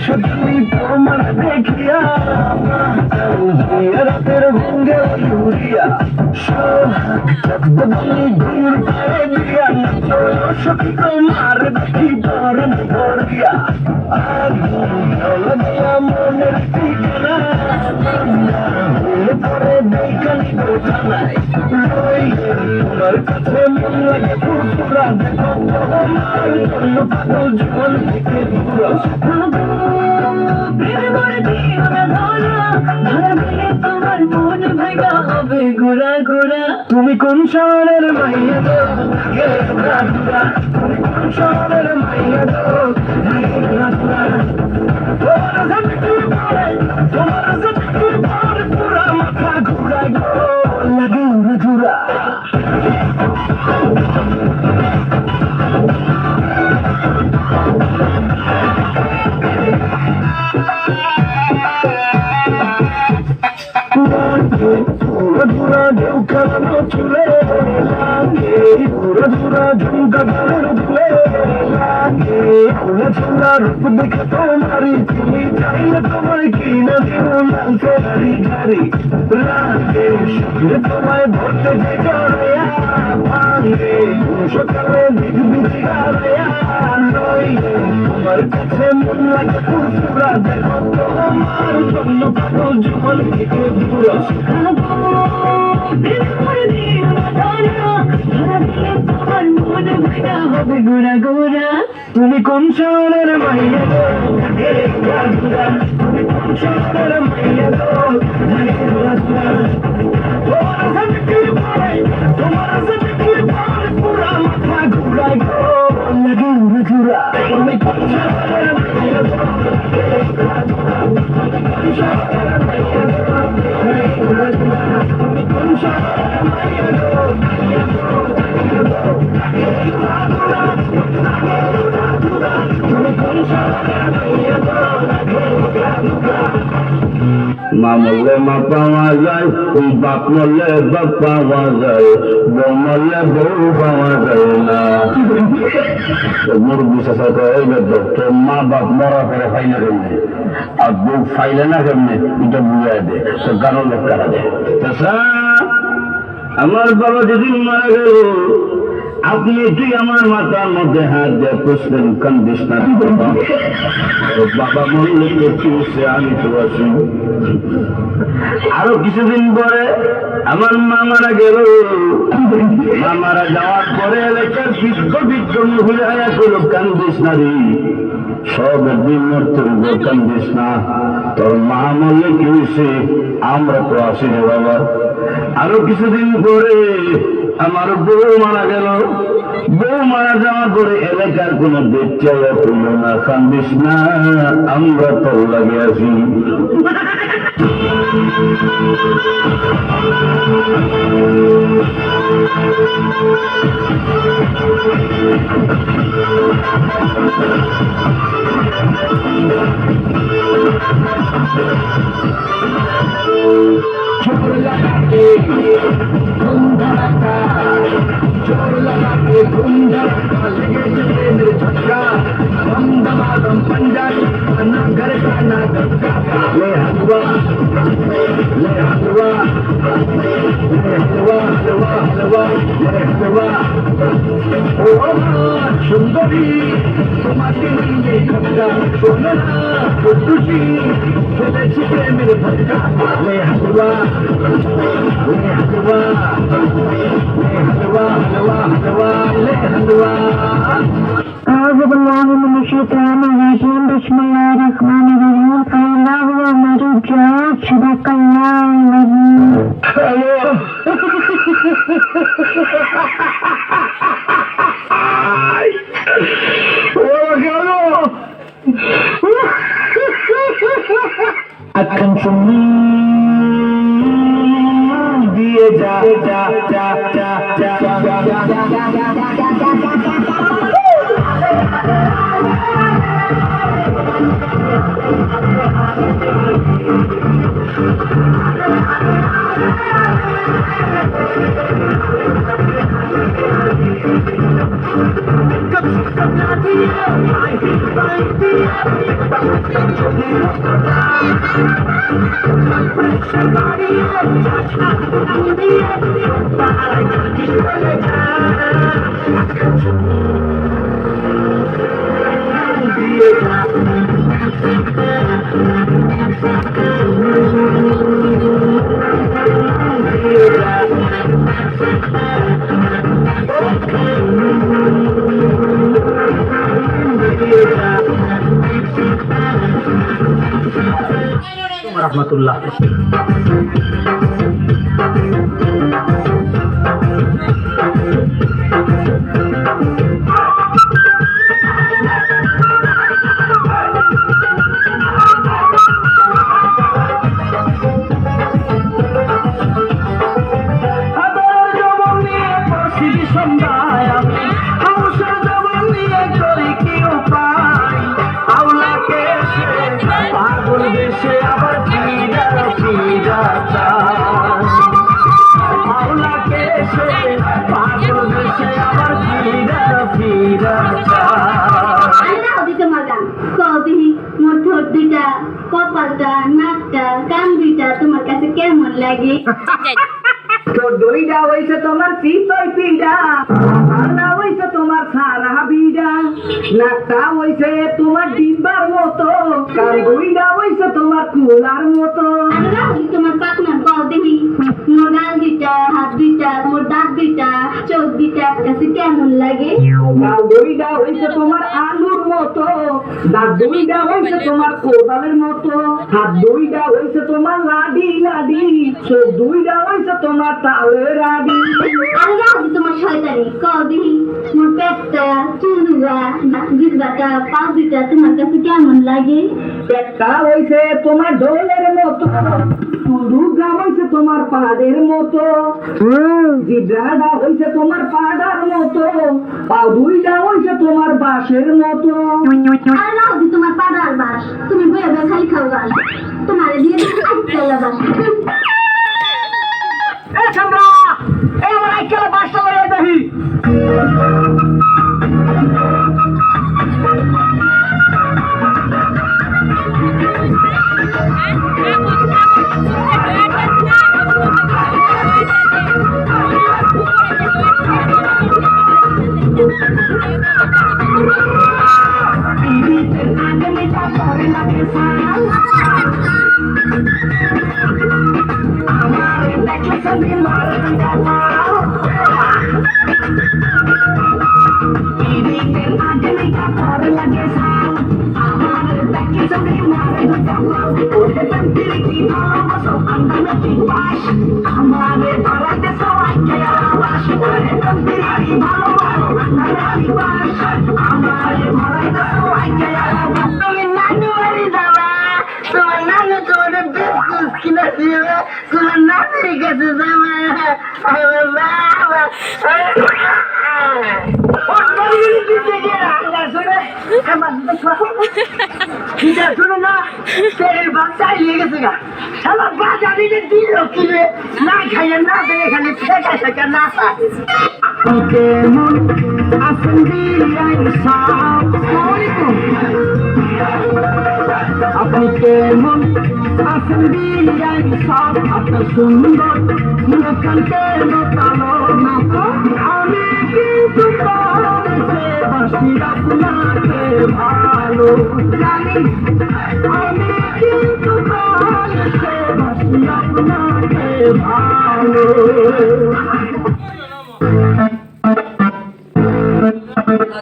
সত্যি তোমার দেখিয়া রাতের ভঙ্গে উড়িয়া সোহাগ ঘুর পায়ে দিয়া সত্যি তোমার দেখি ধরন ভরিয়া মনের ঠিকানা পরে দেখানি বোঝা নাই তোমার কাছে মন লাগে পুরা দেখো তোমার জন্য পাগল জীবন থেকে দূর তুমি কোন শহরের মাইয়া গো তুমি কোন শহরের মাইয়া গো তোমার পুরা মাথা ঘুরাই গো লাগে উড়া ঘুরা ধুরা ঢেউ খেলানো চুলে লাগে ধুরা ঝুমকা গানের ধুলে লাগে খোলা ছোলা রূপ দেখে তোমারি তুমি চাইলে তোমায় কিনে দিব লাল ফেরারি গাড়ি লাগে শুকিয়ে তোমায় ধরতে যে জড়িয়া ভাঙে সকালে দিক বিচিয়া তোমার কাছে মন লাগে পুরা দেখো তোমার জন্য পাগল জীবন থেকে দূর তুমি কোন শহরের মাইয়া গো তুমি কোন শহরের মাইয়া গো তোমার পুরা মাথা ঘুরাই গো লাগে উড়া ঘুরা তুমি কোন শহরের মাইয়া গো মা মরলে মা পাওয়া যায় বাপ মরলে বাপ পাওয়া যায় বউ মরলে বউ পাওয়া যায় না মুরব্বী চাষা তোর মা বাপ মরা করে ফাইলে কেমনে আর বউ ফাইলে না কেমনে এটা বুঝাই দে তোর গানো লোক কারা দেয় আমার বাবা যেদিন মারা গেল আপনি তুই আমার মাথার মধ্যে হাত দিয়ে পুষলেন কান্দিস না বাবা মরলে সে আমি তো আছি আরো কিছুদিন পরে আমার মা মারা গেল মা মারা যাওয়ার পরে এলাকার বৃদ্ধ মহিলা করল কান্দিস না রে সব একদিন মরতে কান্দিস না তোর মা মরলে কি হয়েছে আমরা তো আসি রে বাবা আরো কিছুদিন পরে আমার বউ মারা গেল বউ মারা যাওয়ার পরে এলাকার কোন বেচাই তুলো না কান্দিস না আমরা তো লাগে আছি चोर लगा के धूम धड़ाका चोर लगा के धूम धड़ाका लगे चले मेरे झटका हम दमादम पंजाबी ना घर का ना धक्का ले हलवा ले हलवा ले हलवा हलवा हलवा ले हलवा ओ सुंदरी तुम्हारे लिए खट्टा सोना खुशी चले चले मेरे भटका ले हलवा أعوذ بالله من الشيطان الرجيم بسم الله الرحمن الرحيم الله والمرجات صدق الله العظيم Attention দিয়ে যা যা যা যা যা রহমতুল্লাহ। কপালটা, নাকটা, কান দুইটা তোমার কাছে কেমন লাগে? তো দুইটা হইছে তোমার চিতই পিঠা, না হইছে তোমার সারা বিড়া, নাকটা হইছে তোমার ডিব্বার মতো, কান দুইটা হইছে তোমার কুলার মতো। তোমার পাকনা কও দেখি, মোর গাল দুইটা, হাত দুইটা, মোর দাঁত দুইটা, চোখ দুইটা কাছে কেমন লাগে? গাল দুইটা হইছে তোমার আলুর মতো, দাঁত দুইটা হইছে তোমার কোদালের মতো, হাত দুইটা হইছে তোমার লাডি লাডি, চোখ দুইটা হইছে তোমার তালের আডি। আরে রাজি তোমার শয়তানি কও দেখি, মোর পেটটা, চুলুয়া, জিহ্বাটা, পা দুইটা তোমার কাছে কেমন লাগে? পেটটা হইছে তোমার ঢোলের মতো, চুলুটা হইছে তোমার পাড়ের মতো, জিহ্বাটা হইছে তোমার পাড়ার মতো, পা দুইটা হইছে তোমার বাঁশের মতো। আরে রাজি তোমার পাড়ার বাস, তুমি বয়ে বয়ে খালি খাও গান, তোমার দিয়ে আইতেলা বাস। এ সামরা, এ আমার আইকেলা বাসটা লইয়া দেখি। শুনে না তেলের ভাগ চাইলে গেছে গা, সারা বাজারে দিল কিনে না খাইয়ে না দেখে খালি ফেঁকা ফেঁকা না কেমন আসেন আপনি কেমন আসেন বিরিয়ানি সব আপনার সুন্দর মুখকে কালো না আমি কিন্তু বাসি আপনাকে ভালো জানি, আমি কিন্তু বাসি আপনাকে ভালো।